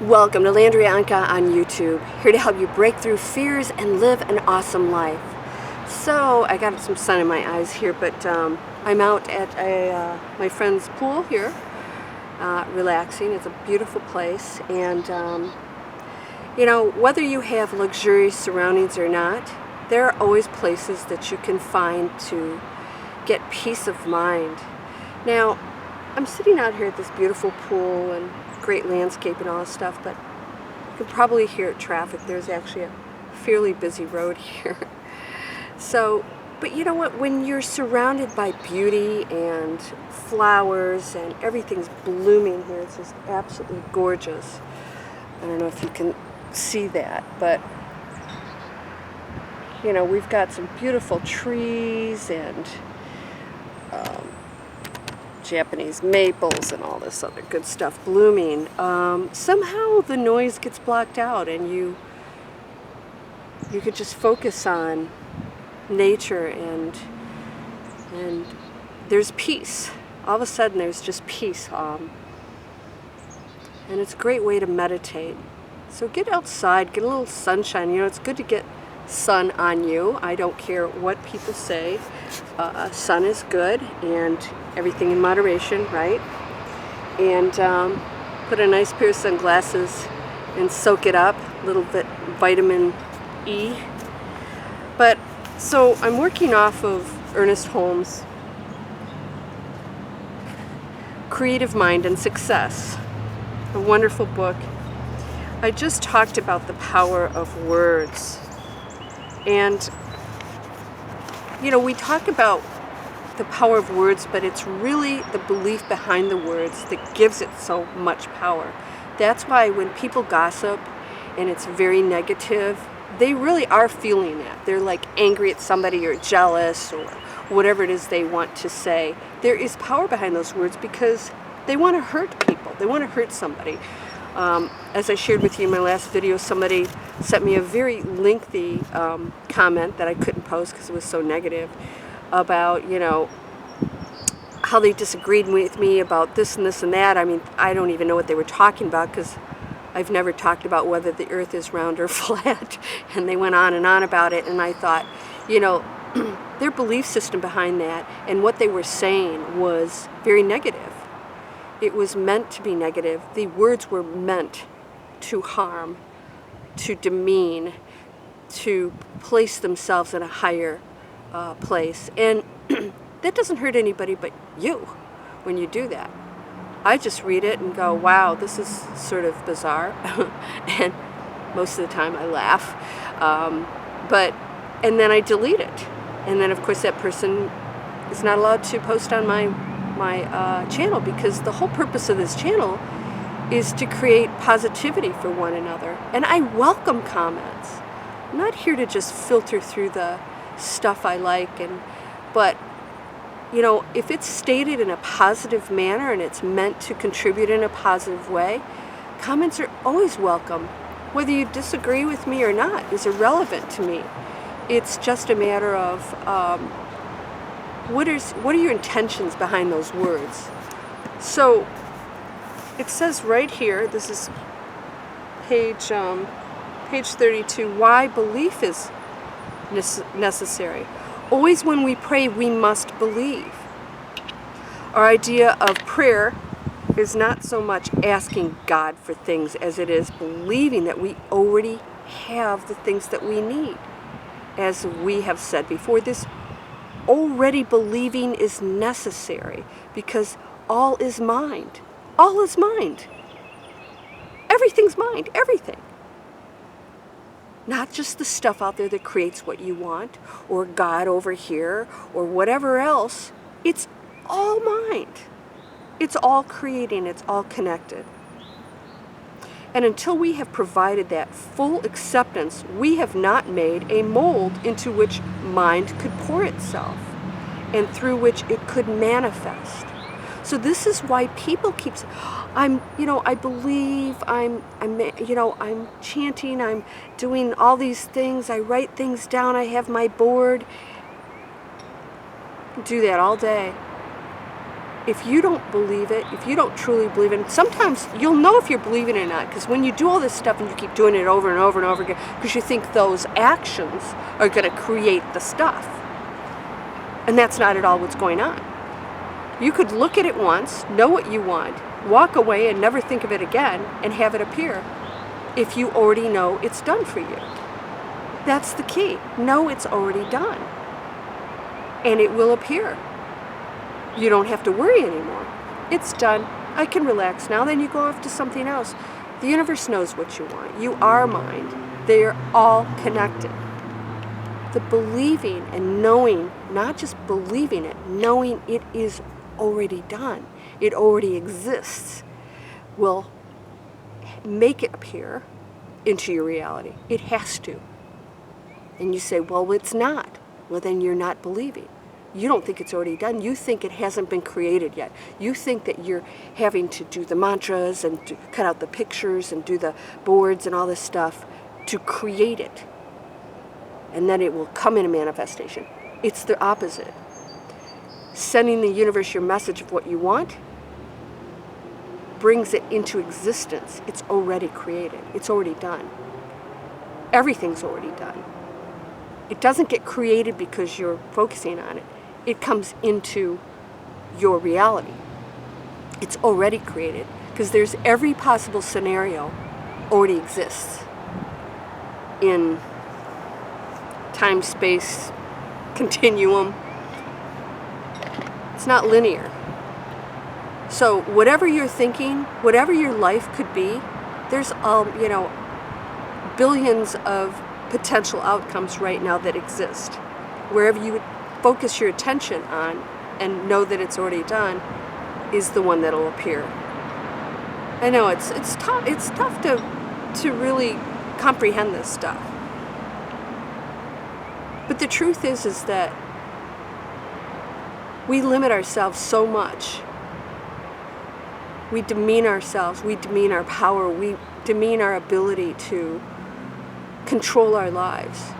Welcome to Landria Onkka on YouTube, here to help you break through fears and live an awesome life. So, I got some sun in my eyes here, but I'm out at my friend's pool here, relaxing. It's a beautiful place, and you know, whether you have luxurious surroundings or not, there are always places that you can find to get peace of mind. Now, I'm sitting out here at this beautiful pool and great landscape and all this stuff, but you can probably hear traffic. There's actually a fairly busy road here. So, but you know what? When you're surrounded by beauty and flowers and everything's blooming here, it's just absolutely gorgeous. I don't know if you can see that, but you know, we've got some beautiful trees and Japanese maples and all this other good stuff blooming. Somehow the noise gets blocked out and you could just focus on nature and there's peace. All of a sudden there's just peace, and it's a great way to meditate. So get outside, get a little sunshine. You know, it's good to get sun on you. I don't care what people say. Sun is good, and everything in moderation, right? And put a nice pair of sunglasses and soak it up, a little bit vitamin E. But so I'm working off of Ernest Holmes' Creative Mind and Success, a wonderful book. I just talked about the power of words. And, you know, we talk about the power of words, but it's really the belief behind the words that gives it so much power. That's why when people gossip and it's very negative, they really are feeling that. They're like angry at somebody or jealous or whatever it is they want to say. There is power behind those words because they want to hurt people. They want to hurt somebody. As I shared with you in my last video, somebody sent me a very lengthy comment that I couldn't post because it was so negative about, you know, how they disagreed with me about this and this and that. I mean, I don't even know what they were talking about because I've never talked about whether the earth is round or flat. And they went on and on about it, and I thought, you know, their belief system behind that and what they were saying was very negative. It was meant to be negative. The words were meant to harm, to demean, to place themselves in a higher place. And that doesn't hurt anybody but you when you do that. I just read it and go, wow, this is sort of bizarre. And most of the time I laugh. And then I delete it. And then, of course, that person is not allowed to post on my channel, because the whole purpose of this channel is to create positivity for one another. And I welcome comments. I'm not here to just filter through the stuff I like, but you know, if it's stated in a positive manner and it's meant to contribute in a positive way, comments are always welcome. Whether you disagree with me or not is irrelevant to me. It's just a matter of what are your intentions behind those words? So it says right here, this is page 32, why belief is necessary. Always when we pray, we must believe. Our idea of prayer is not so much asking God for things as it is believing that we already have the things that we need. As we have said before, this already believing is necessary because all is mind. All is mind. Everything's mind. Everything. Not just the stuff out there that creates what you want, or God over here, or whatever else. It's all mind. It's all creating. It's all connected. And until we have provided that full acceptance, we have not made a mold into which mind could pour itself and through which it could manifest. So this is why people keep saying, I believe, I'm chanting, I'm doing all these things, I write things down, I have my board. Do that all day. if you don't believe it, if you don't truly believe it, and sometimes you'll know if you're believing it or not, because when you do all this stuff and you keep doing it over and over and over again, because you think those actions are going to create the stuff. And that's not at all what's going on. You could look at it once, know what you want, walk away and never think of it again, and have it appear if you already know it's done for you. That's the key. Know it's already done. And it will appear. You don't have to worry anymore. It's done. I can relax now. Then you go off to something else. The universe knows what you want. You are mind. They are all connected. The believing and knowing, not just believing it, knowing it is already done, it already exists, will make it appear into your reality. It has to. And you say, well, it's not. Well, then you're not believing. You don't think it's already done. You think it hasn't been created yet. You think that you're having to do the mantras and to cut out the pictures and do the boards and all this stuff to create it. And then it will come in a manifestation. It's the opposite. Sending the universe your message of what you want brings it into existence. It's already created. It's already done. Everything's already done. It doesn't get created because you're focusing on it. It comes into your reality. It's already created because there's every possible scenario already exists in time, space, continuum. It's not linear. So whatever you're thinking, whatever your life could be, there's billions of potential outcomes right now that exist. Wherever you would focus your attention on and know that it's already done is the one that'll appear. I know it's tough. It's tough to really comprehend this stuff. But the truth is that we limit ourselves so much. We demean ourselves, we demean our power, we demean our ability to control our lives.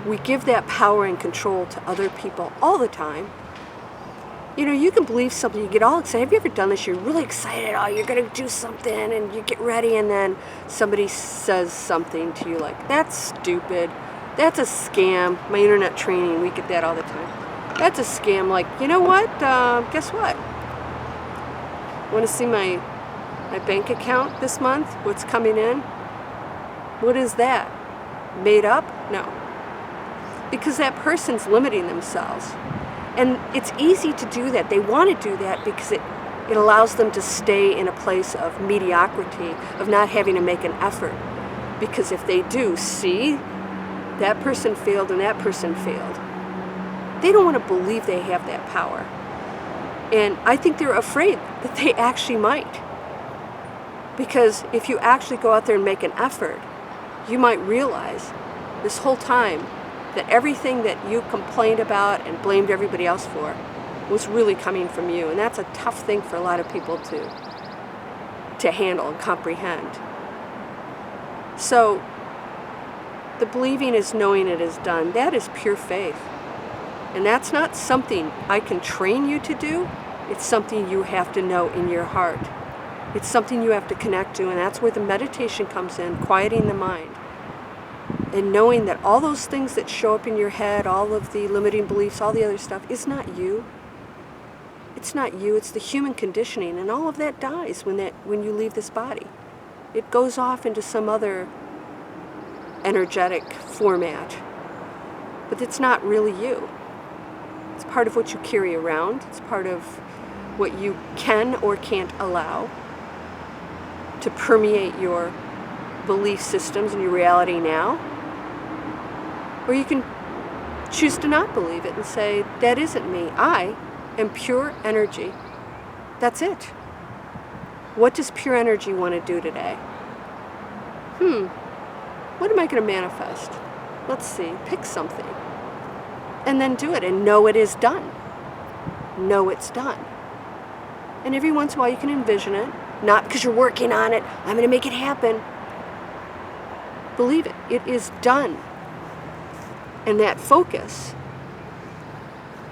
We give that power and control to other people all the time. You know, you can believe something, you get all excited. Have you ever done this? You're really excited, oh, you're going to do something, and you get ready, and then somebody says something to you like, that's stupid, that's a scam. My internet training, we get that all the time. That's a scam. Like, you know what? Guess what? Want to see my bank account this month? What's coming in? What is that? Made up? No. Because that person's limiting themselves. And it's easy to do that. They want to do that because it allows them to stay in a place of mediocrity, of not having to make an effort. Because if they do, see, that person failed and that person failed. They don't want to believe they have that power. And I think they're afraid that they actually might. Because if you actually go out there and make an effort, you might realize this whole time that everything that you complained about and blamed everybody else for was really coming from you. And that's a tough thing for a lot of people to handle and comprehend. So the believing is knowing it is done. That is pure faith. And that's not something I can train you to do. It's something you have to know in your heart. It's something you have to connect to, and that's where the meditation comes in, quieting the mind. And knowing that all those things that show up in your head, all of the limiting beliefs, all the other stuff, is not you. It's not you, it's the human conditioning, and all of that dies when you leave this body. It goes off into some other energetic format. But it's not really you. It's part of what you carry around. It's part of what you can or can't allow to permeate your belief systems and your reality now. Or you can choose to not believe it and say, that isn't me. I am pure energy. That's it. What does pure energy want to do today? What am I going to manifest? Let's see. Pick something. And then do it and know it is done. Know it's done. And every once in a while you can envision it, not because you're working on it, I'm going to make it happen. Believe it. It is done. And that focus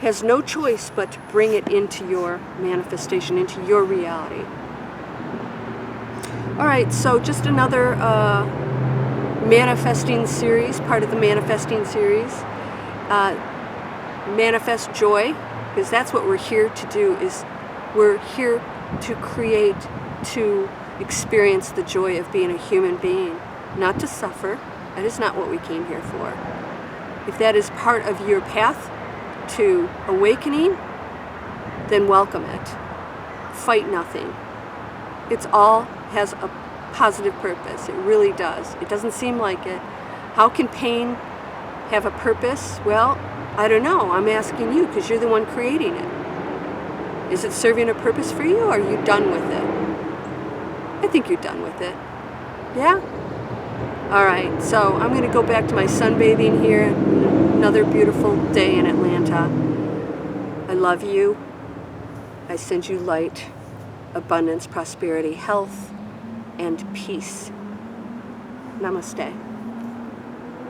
has no choice but to bring it into your manifestation, into your reality. All right, so just another manifesting series, part of the manifesting series. Manifest joy, because that's what we're here to do, is we're here to create, to experience the joy of being a human being, not to suffer. That is not what we came here for. If that is part of your path to awakening, then welcome it. Fight nothing. It's all has a positive purpose. It really does. It doesn't seem like it. How can pain have a purpose? Well, I don't know. I'm asking you because you're the one creating it. Is it serving a purpose for you, or are you done with it? I think you're done with it. Yeah? All right, so I'm going to go back to my sunbathing here. Another beautiful day in Atlanta. I love you. I send you light, abundance, prosperity, health, and peace. Namaste.